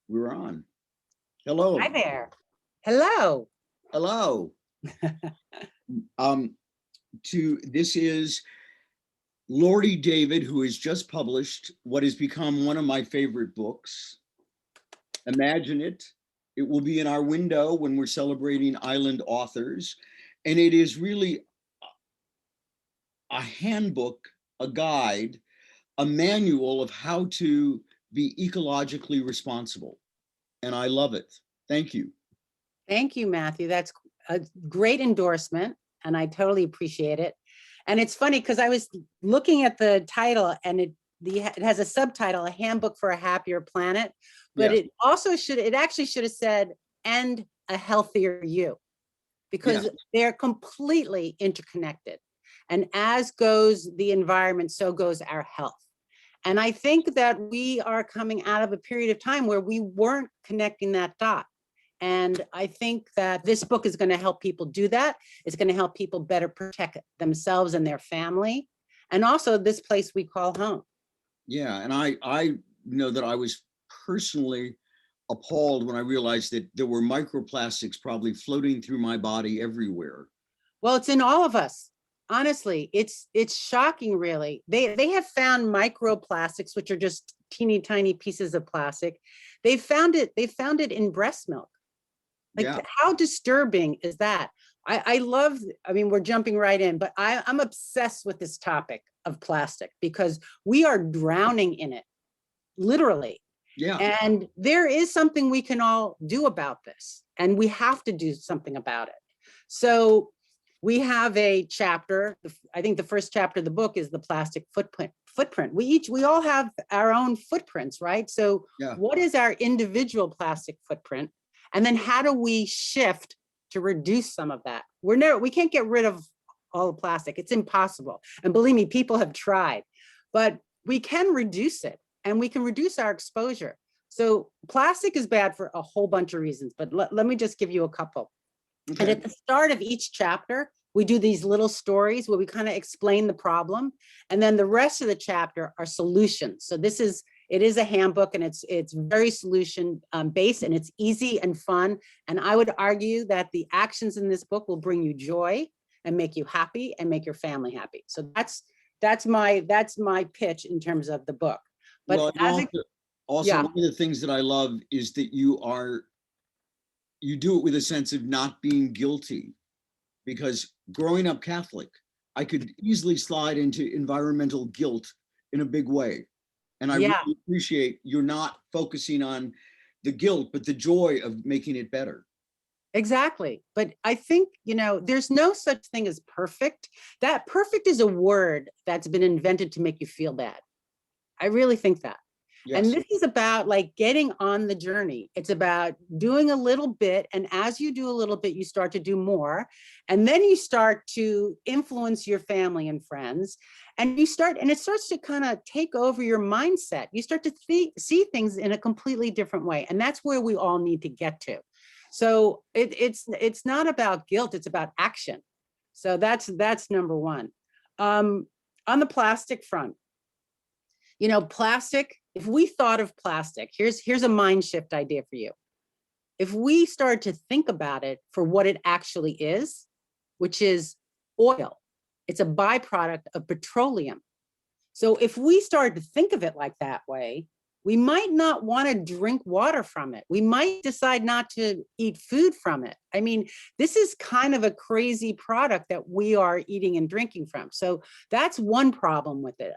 We're on. Hello. Hi there. Hello. Hello. Um, this is Laurie David, who has just published what has become one of my favorite books. Imagine it. It will be in our window when we're celebrating Island authors. And it is really a handbook, a guide, a manual of how to be ecologically responsible. And I love it. Thank you. Thank you, Matthew. That's a great endorsement, and I totally appreciate it. And it's funny because I was looking at the title, and it has a subtitle, A Handbook for a Happier Planet, but Yes. it actually should have said, and a healthier you, because Yes. they're completely interconnected. And as goes the environment, so goes our health. And I think that we are coming out of a period of time where we weren't connecting that dot. And I think that this book is going to help people do that. It's going to help people better protect themselves and their family, and also this place we call home. Yeah, and I know that I was personally appalled when I realized that there were microplastics probably floating through my body everywhere. Well, it's in all of us. Honestly, it's shocking, really. They have found microplastics, which are just teeny tiny pieces of plastic. They found it in breast milk. Like, Yeah. how disturbing is that? I love, I mean, we're jumping right in, but I'm obsessed with this topic of plastic because we are drowning in it, literally. Yeah. And there is something we can all do about this, and we have to do something about it. So we have a chapter, I think the first chapter of the book is the plastic footprint. We all have our own footprints, right? So Yeah. what is our individual plastic footprint? And then how do we shift to reduce some of that? We can't get rid of all the plastic. It's impossible. And believe me, people have tried, but we can reduce it, and we can reduce our exposure. So plastic is bad for a whole bunch of reasons, but let me just give you a couple. Okay. And at the start of each chapter, we do these little stories where we kind of explain the problem. And then the rest of the chapter are solutions. So it is a handbook, and it's very solution based, and it's easy and fun. And I would argue that the actions in this book will bring you joy and make you happy and make your family happy. So that's my pitch in terms of the book. But Well, also yeah, one of the things that I love is that you do it with a sense of not being guilty, because growing up Catholic, I could easily slide into environmental guilt in a big way. And I yeah. really appreciate you're not focusing on the guilt, but the joy of making it better. Exactly. But I think, there's no such thing as perfect. That perfect is a word that's been invented to make you feel bad. I really think that. And Yes. this is about like getting on the journey. It's about doing a little bit. And as you do a little bit, you start to do more. And then you start to influence your family and friends. And it starts to kind of take over your mindset. You start to see things in a completely different way. And that's where we all need to get to. So it's not about guilt, it's about action. So that's number one. On the plastic front, plastic, if we thought of plastic, here's a mind shift idea for you. If we start to think about it for what it actually is, which is oil, it's a byproduct of petroleum. So if we start to think of it like that way, we might not want to drink water from it. We might decide not to eat food from it. I mean, this is kind of a crazy product that we are eating and drinking from. So that's one problem with it.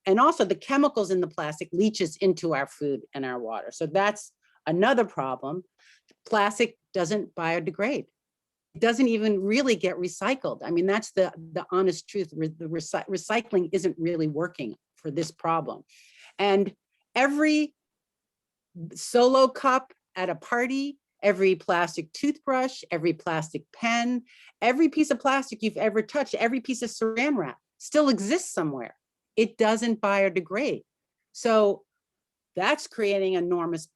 And also the chemicals in the plastic leaches into our food and our water. So that's another problem. Plastic doesn't biodegrade. It doesn't even really get recycled. I mean, that's the honest truth. The recycling isn't really working for this problem. And every solo cup at a party, every plastic toothbrush, every plastic pen, every piece of plastic you've ever touched, every piece of saran wrap still exists somewhere. It doesn't biodegrade. So that's creating enormous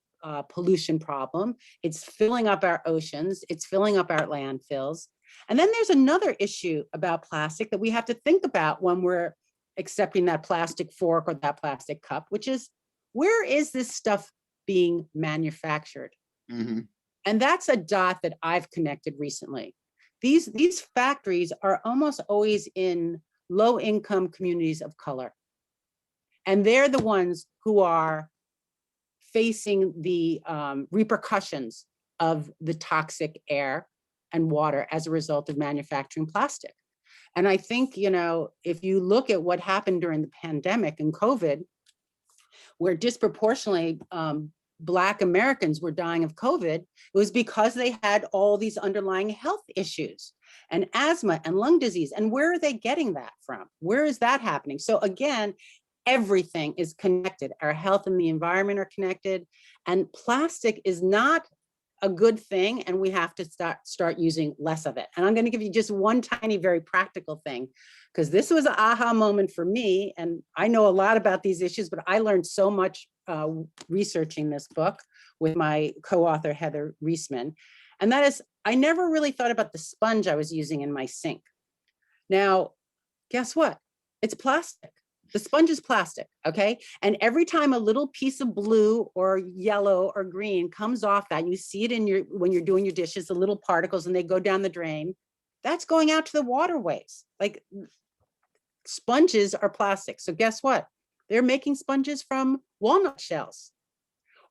pollution problem. It's filling up our oceans. It's filling up our landfills. And then there's another issue about plastic that we have to think about when we're accepting that plastic fork or that plastic cup, which is, where is this stuff being manufactured. Mhm. And that's a dot that I've connected recently. These factories are almost always in low income communities of color. And they're the ones who are facing the repercussions of the toxic air and water as a result of manufacturing plastic. And I think, you know, if you look at what happened during the pandemic and COVID, where disproportionately Black Americans were dying of COVID, it was because they had all these underlying health issues and asthma and lung disease. And where are they getting that from? Where is that happening? So again, everything is connected. Our health and the environment are connected, and plastic is not a good thing, and we have to start using less of it. And I'm going to give you just one tiny, very practical thing, because this was an aha moment for me. And I know a lot about these issues, but I learned so much researching this book with my co-author, Heather Reisman. And that is, I never really thought about the sponge I was using in my sink. Now, guess what? It's plastic. The sponge is plastic, okay? And every time a little piece of blue or yellow or green comes off that, you see it in your, when you're doing your dishes, the little particles, and they go down the drain, that's going out to the waterways. Like, sponges are plastic. So guess what? They're making sponges from walnut shells.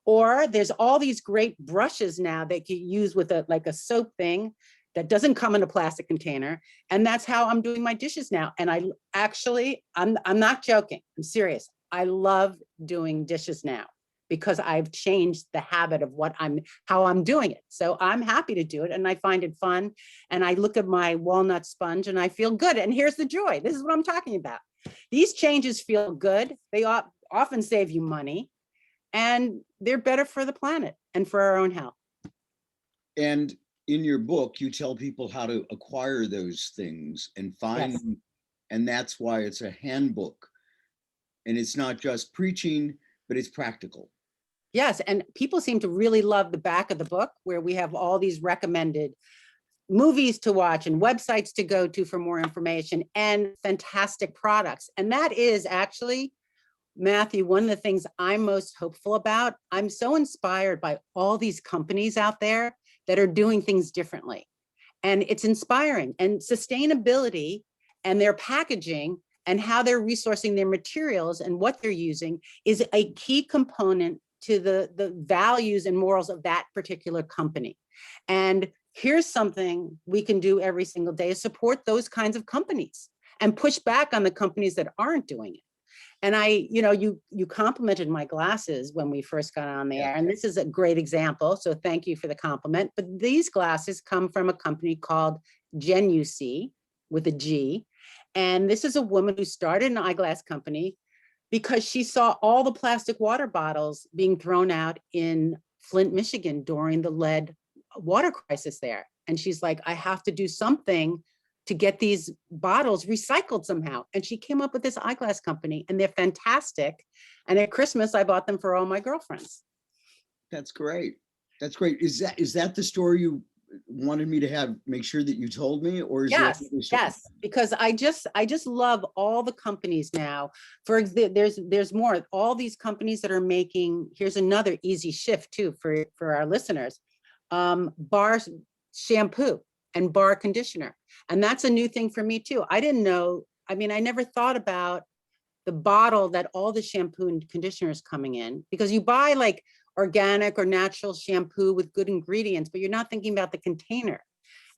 Or there's all these great brushes now that you use with a, like a soap thing that doesn't come in a plastic container. And that's how I'm doing my dishes now. And I actually, I'm not joking, I'm serious. I love doing dishes now because I've changed the habit of how I'm doing it. So I'm happy to do it, and I find it fun. And I look at my walnut sponge and I feel good. And here's the joy. This is what I'm talking about. These changes feel good. They often save you money, and they're better for the planet and for our own health. And in your book, you tell people how to acquire those things and find Yes. them. And that's why it's a handbook. And it's not just preaching, but it's practical. Yes, and people seem to really love the back of the book, where we have all these recommended movies to watch and websites to go to for more information, and fantastic products. And that is actually, Matthew, one of the things I'm most hopeful about. I'm so inspired by all these companies out there that are doing things differently. And it's inspiring. And sustainability and their packaging and how they're resourcing their materials and what they're using is a key component to the values and morals of that particular company. And here's something we can do every single day, is support those kinds of companies and push back on the companies that aren't doing it. And you complimented my glasses when we first got on the air, and this is a great example. So thank you for the compliment. But these glasses come from a company called GenUC with a G. And this is a woman who started an eyeglass company because she saw all the plastic water bottles being thrown out in Flint, Michigan during the lead water crisis there. And she's like, I have to do something to get these bottles recycled somehow. And she came up with this eyeglass company, and they're fantastic. And at Christmas, I bought them for all my girlfriends. That's great. That's great. Is that the story you wanted me to make sure that you told me, or is Yes, there yes, because I just love all the companies now. There's more, all these companies that are making, here's another easy shift too for our listeners, bar shampoo and bar conditioner. And that's a new thing for me too. I didn't know, I mean, I never thought about the bottle that all the shampoo and conditioner is coming in, because you buy like organic or natural shampoo with good ingredients, but you're not thinking about the container.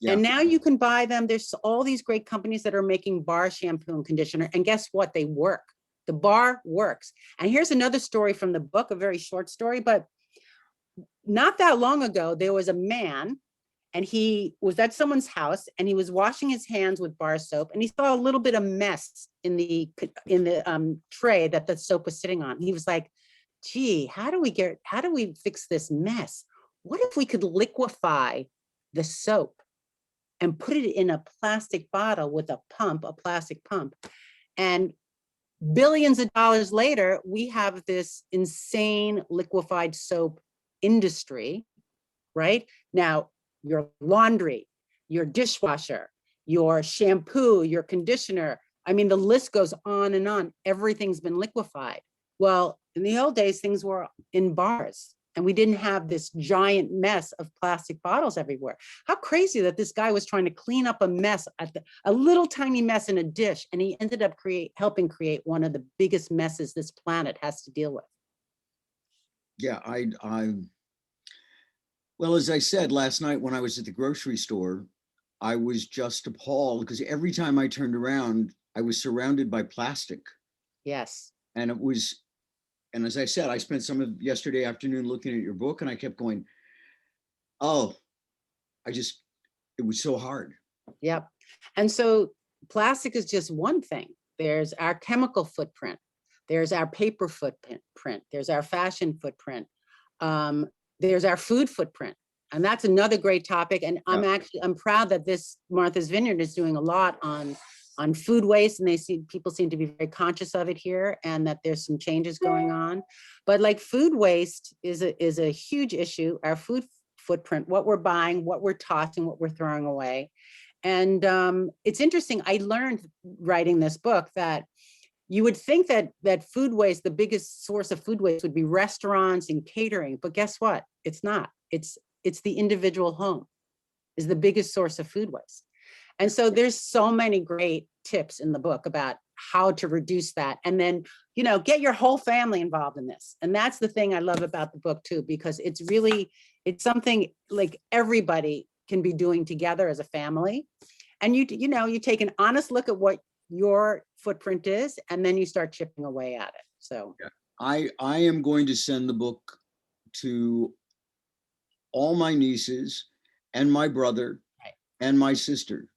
Yeah. And now you can buy them. There's all these great companies that are making bar shampoo and conditioner. And guess what? They work. The bar works. And here's another story from the book, a very short story, but not that long ago, there was a man, and he was at someone's house, and he was washing his hands with bar soap, and he saw a little bit of mess in the tray that the soap was sitting on. He was like, gee, how do we fix this mess? What if we could liquefy the soap and put it in a plastic bottle with a plastic pump? And billions of dollars later, we have this insane liquefied soap industry, right? Now, your laundry, your dishwasher, your shampoo, your conditioner, I mean, the list goes on and on. Everything's been liquefied. Well, in the old days, things were in bars. and we didn't have this giant mess of plastic bottles everywhere. How crazy that this guy was trying to clean up a mess a little tiny mess in a dish, and he ended up helping create one of the biggest messes this planet has to deal with. Yeah, well, as I said last night when I was at the grocery store, I was just appalled because every time I turned around, I was surrounded by plastic. Yes. And as I said, I spent some of yesterday afternoon looking at your book, and I kept going, oh, it was so hard. Yep. And so plastic is just one thing. There's our chemical footprint. There's our paper footprint. There's our fashion footprint. There's our food footprint. And that's another great topic. And Yeah. I'm proud that this Martha's Vineyard is doing a lot on food waste, and people seem to be very conscious of it here, and that there's some changes going on. But like food waste is a huge issue. Our food footprint, what we're buying, what we're tossing, what we're throwing away. And it's interesting, I learned writing this book that you would think that food waste, the biggest source of food waste would be restaurants and catering, but guess what? It's not. It's the individual home is the biggest source of food waste. And so there's so many great tips in the book about how to reduce that. And then, get your whole family involved in this. And that's the thing I love about the book too, because it's something like everybody can be doing together as a family. And you take an honest look at what your footprint is, and then you start chipping away at it. So yeah. I am going to send the book to all my nieces and my brother and my sister.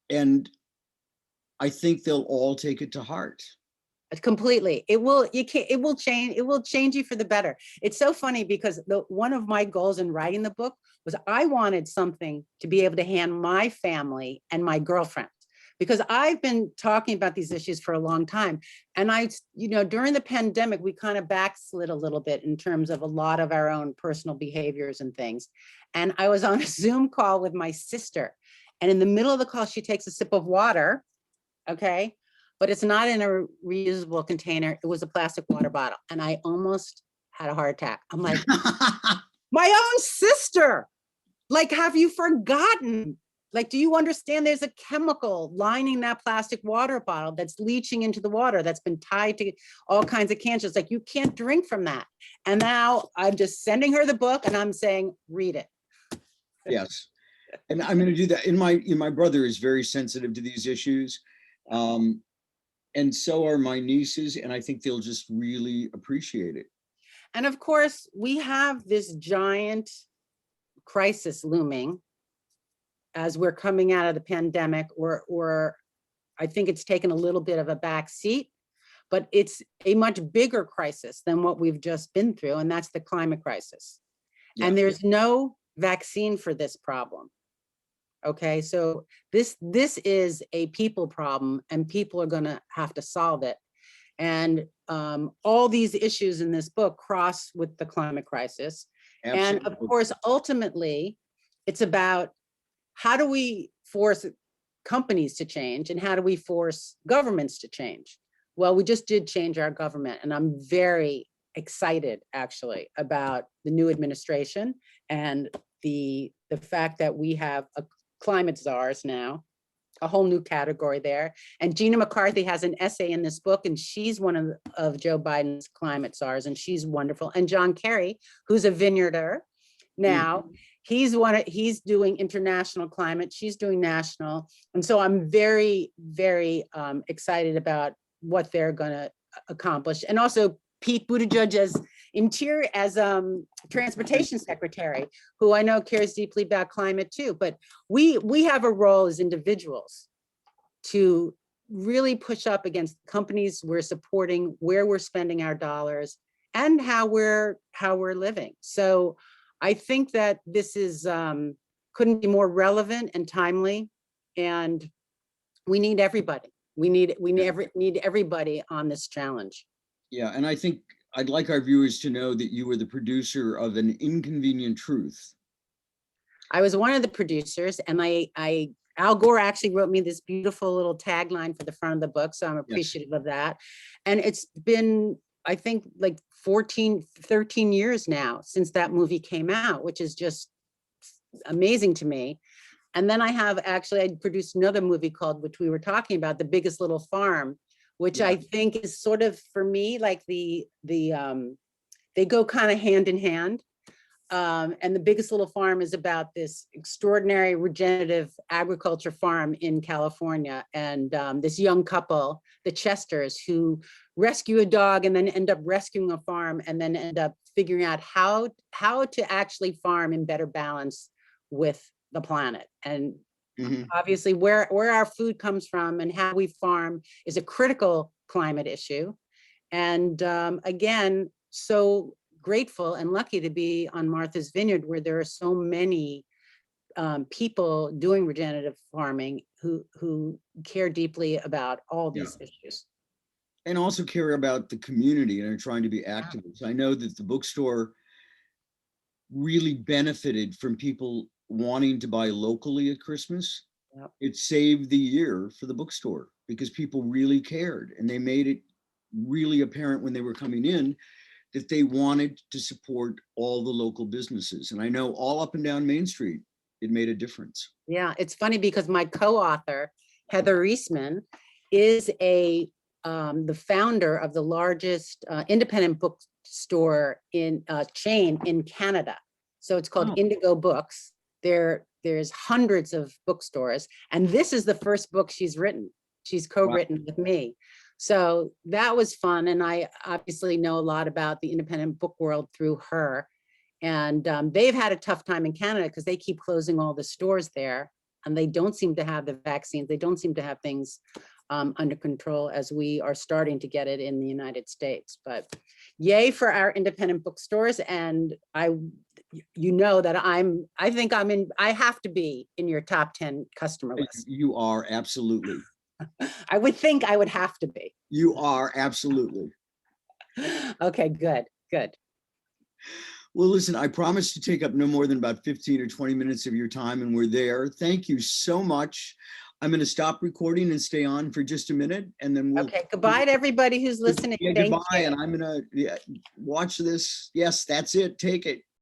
And I think they'll all take it to heart. Completely. It will change you for the better. It's so funny because one of my goals in writing the book was I wanted something to be able to hand my family and my girlfriend, because I've been talking about these issues for a long time. And during the pandemic, we kind of backslid a little bit in terms of a lot of our own personal behaviors and things. And I was on a Zoom call with my sister, and in the middle of the call, she takes a sip of water, okay? But it's not in a reusable container. It was a plastic water bottle. And I almost had a heart attack. I'm like, my own sister, like, have you forgotten? Like, do you understand there's a chemical lining that plastic water bottle that's leaching into the water that's been tied to all kinds of cancers? Like, you can't drink from that. And now I'm just sending her the book and I'm saying, read it. Yes. And I'm going to do that. My brother is very sensitive to these issues. And so are my nieces, and I think they'll just really appreciate it. And of course, we have this giant crisis looming as we're coming out of the pandemic, or I think it's taken a little bit of a back seat, but it's a much bigger crisis than what we've just been through, and that's the climate crisis. Yeah. And there's no vaccine for this problem. Okay, so this is a people problem, and people are going to have to solve it. And all these issues in this book cross with the climate crisis. Absolutely. And of course, ultimately, it's about how do we force companies to change, and how do we force governments to change? Well, we just did change our government, and I'm very excited actually about the new administration and the fact that we have a climate czars now, a whole new category there. And Gina McCarthy has an essay in this book, and she's one of Joe Biden's climate czars, and she's wonderful. And John Kerry, who's a vineyarder now, he's doing international climate, she's doing national. And so I'm very, very excited about what they're gonna accomplish. And also Pete Buttigieg as transportation secretary, who I know cares deeply about climate too. But we have a role as individuals to really push up against companies we're supporting, where we're spending our dollars, and how we're living. So I think that this is couldn't be more relevant and timely, and we need everybody. We need everybody on this challenge. Yeah, and I think I'd like our viewers to know that you were the producer of An Inconvenient Truth. I was one of the producers, and Al Gore actually wrote me this beautiful little tagline for the front of the book, so I'm appreciative of that. And I think like 14, 13 years now since that movie came out, which is just amazing to me. And then I produced another movie called, which we were talking about, The Biggest Little Farm, which Yeah. I think is sort of, for me, like they go kind of hand in hand. And The Biggest Little Farm is about this extraordinary regenerative agriculture farm in California. And this young couple, the Chesters, who rescue a dog and then end up rescuing a farm and then end up figuring out how to actually farm in better balance with the planet. And Mhm. obviously where our food comes from and how we farm is a critical climate issue. And again, so grateful and lucky to be on Martha's Vineyard, where there are so many people doing regenerative farming who care deeply about all Yeah. these issues. And also care about the community and are trying to be activists. I know that the bookstore really benefited from people wanting to buy locally at Christmas. Yep. It saved the year for the bookstore because people really cared, and they made it really apparent when they were coming in that they wanted to support all the local businesses. And I know all up and down Main Street, it made a difference. Yeah, it's funny because my co-author, Heather Reisman, is the founder of the largest independent bookstore in chain in Canada. So it's called Oh. Indigo Books. There's hundreds of bookstores, and this is the first book she's written. She's co-written with me. So that was fun. And I obviously know a lot about the independent book world through her. And they've had a tough time in Canada because they keep closing all the stores there, and they don't seem to have the vaccines. They don't seem to have things under control as we are starting to get it in the United States. But yay for our independent bookstores. And you know that I have to be in your top 10 customer list. You are absolutely. I would think I would have to be. You are absolutely. Okay, good. Well, listen, I promise to take up no more than about 15 or 20 minutes of your time, and we're there. Thank you so much. I'm going to stop recording and stay on for just a minute, and then we'll. Okay, goodbye to everybody who's listening. Yeah, Thank goodbye, you. and I'm going to watch this. Yes, that's it. Take it.